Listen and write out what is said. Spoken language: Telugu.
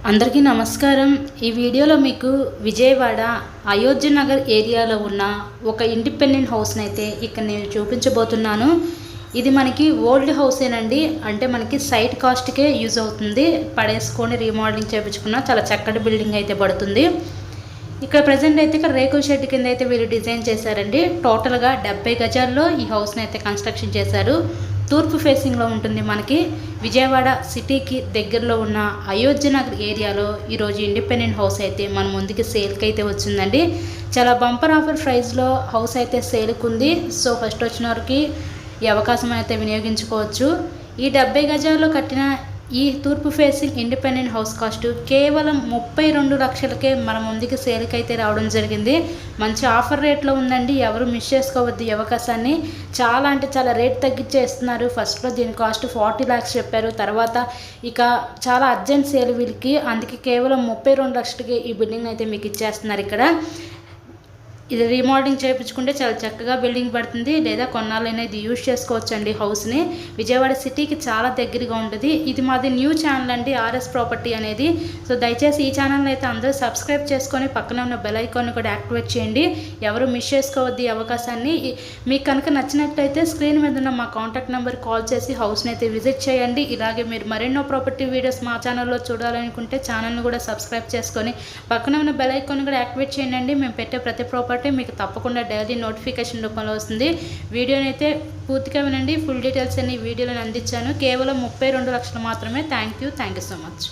అందరికీ నమస్కారం। ఈ వీడియోలో మీకు విజయవాడ అయోధ్య నగర్ ఏరియాలో ఉన్న ఒక ఇండిపెండెంట్ హౌస్ని అయితే ఇక్కడ నేను చూపించబోతున్నాను। ఇది మనకి ఓల్డ్ హౌసేనండి, అంటే మనకి సైట్ కాస్ట్కే యూజ్ అవుతుంది। పడేసుకొని రీమోడలింగ్ చేయించుకున్న చాలా చక్కటి బిల్డింగ్ అయితే పడుతుంది। ఇక్కడ ప్రెజెంట్ అయితే ఇక్కడ రేకుల షెడ్ కింద అయితే వీళ్ళు డిజైన్ చేశారండి। టోటల్గా 70 గజాల్లో ఈ హౌస్ని అయితే కన్స్ట్రక్షన్ చేశారు। తూర్పు ఫేసింగ్లో ఉంటుంది। మనకి విజయవాడ సిటీకి దగ్గరలో ఉన్న అయోధ్య నగర్ ఏరియాలో ఈరోజు ఇండిపెండెంట్ హౌస్ అయితే మన ముందుకి సేల్కి అయితే వచ్చిందండి। చాలా బంపర్ ఆఫర్ ప్రైస్లో హౌస్ అయితే సేల్కి ఉంది। సో ఫస్ట్ వచ్చిన వారికి ఈ అవకాశం అయితే వినియోగించుకోవచ్చు। ఈ 70 గజాల్లో కట్టిన ఈ తూర్పు ఫేసింగ్ ఇండిపెండెంట్ హౌస్ కాస్ట్ కేవలం 32 లక్షలకే మన ముందుకి సేల్కి అయితే రావడం జరిగింది। మంచి ఆఫర్ రేట్లో ఉందండి, ఎవరు మిస్ చేసుకోవద్దు ఈ అవకాశాన్ని। చాలా అంటే చాలా రేట్ తగ్గించేస్తున్నారు। ఫస్ట్లో దీని కాస్ట్ 40 lakhs చెప్పారు, తర్వాత ఇక చాలా అర్జెంట్ సేల్ వీళ్ళకి, అందుకే కేవలం 32 లక్షలకి ఈ బిల్డింగ్ అయితే మీకు ఇచ్చేస్తున్నారు। ఇక్కడ ఇది రీమోడలింగ్ చేయించుకుంటే చాలా చక్కగా బిల్డింగ్ పడుతుంది, లేదా కొన్నాళ్ళైనా ఇది యూజ్ చేసుకోవచ్చు అండి హౌస్ని। విజయవాడ సిటీకి చాలా దగ్గరగా ఉంటుంది। ఇది మాది న్యూ ఛానల్ అండి, ఆర్ఎస్ ప్రాపర్టీ అనేది। సో దయచేసి ఈ ఛానల్ని అయితే అందరూ సబ్స్క్రైబ్ చేసుకొని పక్కన ఉన్న బెల్ ఐకాన్ని కూడా యాక్టివేట్ చేయండి, ఎవరు మిస్ చేసుకోవద్దు ఈ అవకాశాన్ని। మీకు కనుక నచ్చినట్లయితే స్క్రీన్ మీద ఉన్న మా కాంటాక్ట్ నెంబర్ కాల్ చేసి హౌస్ని అయితే విజిట్ చేయండి। ఇలాగే మీరు మరెన్నో ప్రాపర్టీ వీడియోస్ మా ఛానల్లో చూడాలనుకుంటే ఛానల్ని కూడా సబ్స్క్రైబ్ చేసుకొని పక్కన ఉన్న బెల్ ఐకాన్ని కూడా యాక్టివేట్ చేయండి। మేము పెట్టే ప్రతి ప్రాపర్టీ మీకు తప్పకుండా డైలీ నోటిఫికేషన్ రూపంలో వస్తుంది। వీడియోని అయితే పూర్తిగా వినండి, ఫుల్ డీటెయిల్స్ అన్ని వీడియోలో అందించాను। కేవలం 32 లక్షలు మాత్రమే। Thank you so much.